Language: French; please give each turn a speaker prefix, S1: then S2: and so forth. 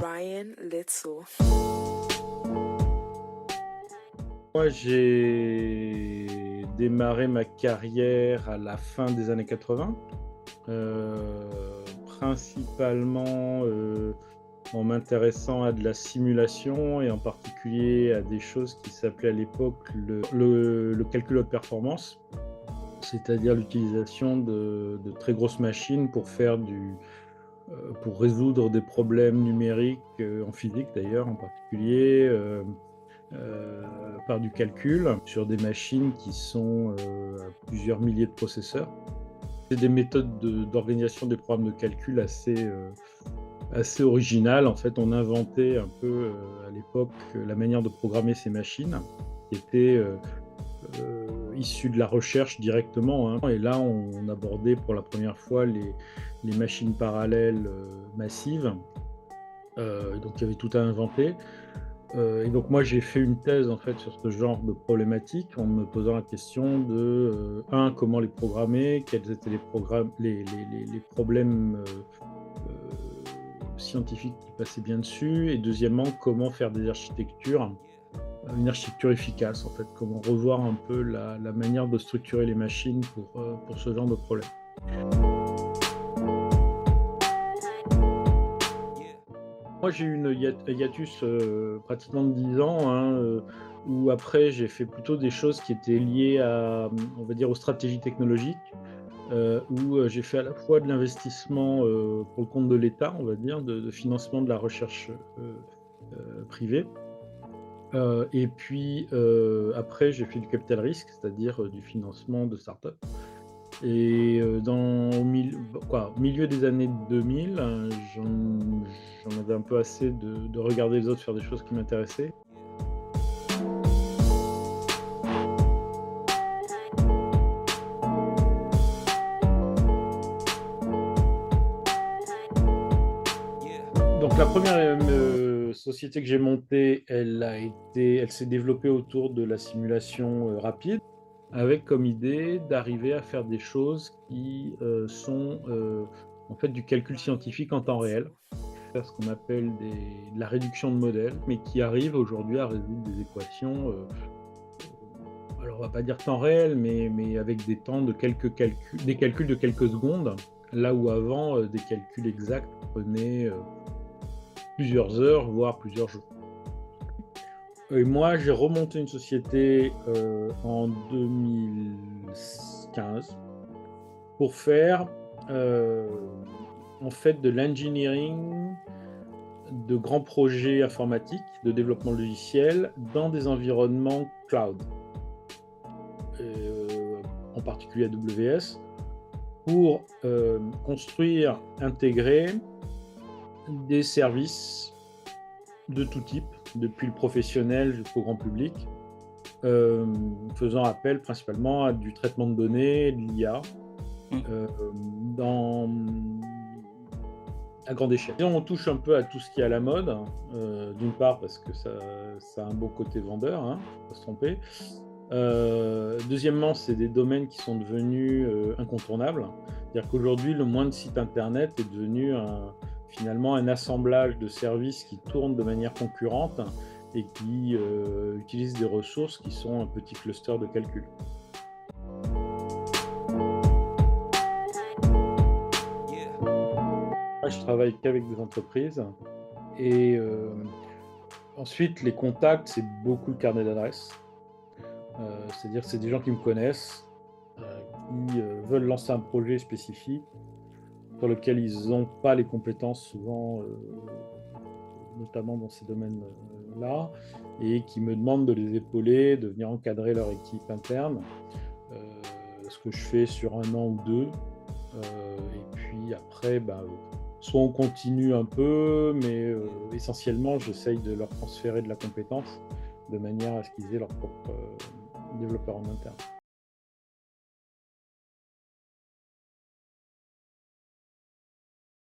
S1: Ryan Litzel.
S2: Moi, j'ai démarré ma carrière à la fin des années 80, principalement, en m'intéressant à de la simulation et en particulier à des choses qui s'appelaient à l'époque le calcul haute performance, c'est-à-dire l'utilisation de très grosses machines pour résoudre des problèmes numériques, en physique d'ailleurs en particulier, par du calcul sur des machines qui sont à plusieurs milliers de processeurs. C'est des méthodes d'organisation des programmes de calcul assez originales. En fait, on inventait un peu à l'époque la manière de programmer ces machines qui était issue de la recherche directement, hein. Et là, on abordait pour la première fois les machines parallèles massives. Donc il y avait tout à inventer. Et donc moi, j'ai fait une thèse, en fait, sur ce genre de problématique en me posant la question de, 1, comment les programmer? Quels étaient les problèmes, scientifiques qui passaient bien dessus? Et deuxièmement, comment faire des architectures, une architecture efficace, en fait? Comment revoir un peu la manière de structurer les machines pour ce genre de problème? Moi, j'ai eu un hiatus, pratiquement de 10 ans, hein, où après j'ai fait plutôt des choses qui étaient liées à, on va dire, aux stratégies technologiques, où, j'ai fait à la fois de l'investissement, pour le compte de l'État, on va dire, de financement de la recherche, privée, et puis, après j'ai fait du capital risque, c'est-à-dire, du financement de start-up. Et au milieu des années 2000, j'en avais un peu assez de regarder les autres faire des choses qui m'intéressaient. Donc la première société que j'ai montée, elle s'est développée autour de la simulation, rapide, avec comme idée d'arriver à faire des choses qui, sont, en fait, du calcul scientifique en temps réel. Faire ce qu'on appelle de la réduction de modèles, mais qui arrive aujourd'hui à résoudre des équations, alors on va pas dire temps réel, mais avec des calculs de quelques secondes, là où avant, des calculs exacts prenaient, plusieurs heures, voire plusieurs jours. Et moi, j'ai remonté une société, en 2015 pour faire, heu, en fait, de l'engineering de grands projets informatiques, de développement logiciel dans des environnements cloud, en particulier AWS, pour, construire, intégrer des services de tout type, depuis le professionnel jusqu'au grand public, faisant appel principalement à du traitement de données, de l'IA,
S3: Mmh.
S2: dans à grande échelle. Et on touche un peu à tout ce qui est à la mode, d'une part parce que ça a un beau côté vendeur, hein, faut pas se tromper. Deuxièmement, c'est des domaines qui sont devenus, incontournables. C'est-à-dire qu'aujourd'hui, le moindre site internet est devenu finalement un assemblage de services qui tournent de manière concurrente et qui, utilisent des ressources qui sont un petit cluster de calcul. Moi, je travaille qu'avec des entreprises et ensuite les contacts, c'est beaucoup le carnet d'adresses. C'est-à-dire que c'est des gens qui me connaissent, heu, qui, veulent lancer un projet spécifique sur lequel ils n'ont pas les compétences souvent, notamment dans ces domaines, là, et qui me demandent de les épauler, de venir encadrer leur équipe interne, ce que je fais sur 1 an ou 2. Et puis après, bah, soit on continue un peu, mais essentiellement, j'essaye de leur transférer de la compétence, de manière à ce qu'ils aient leur propre, développeur en interne.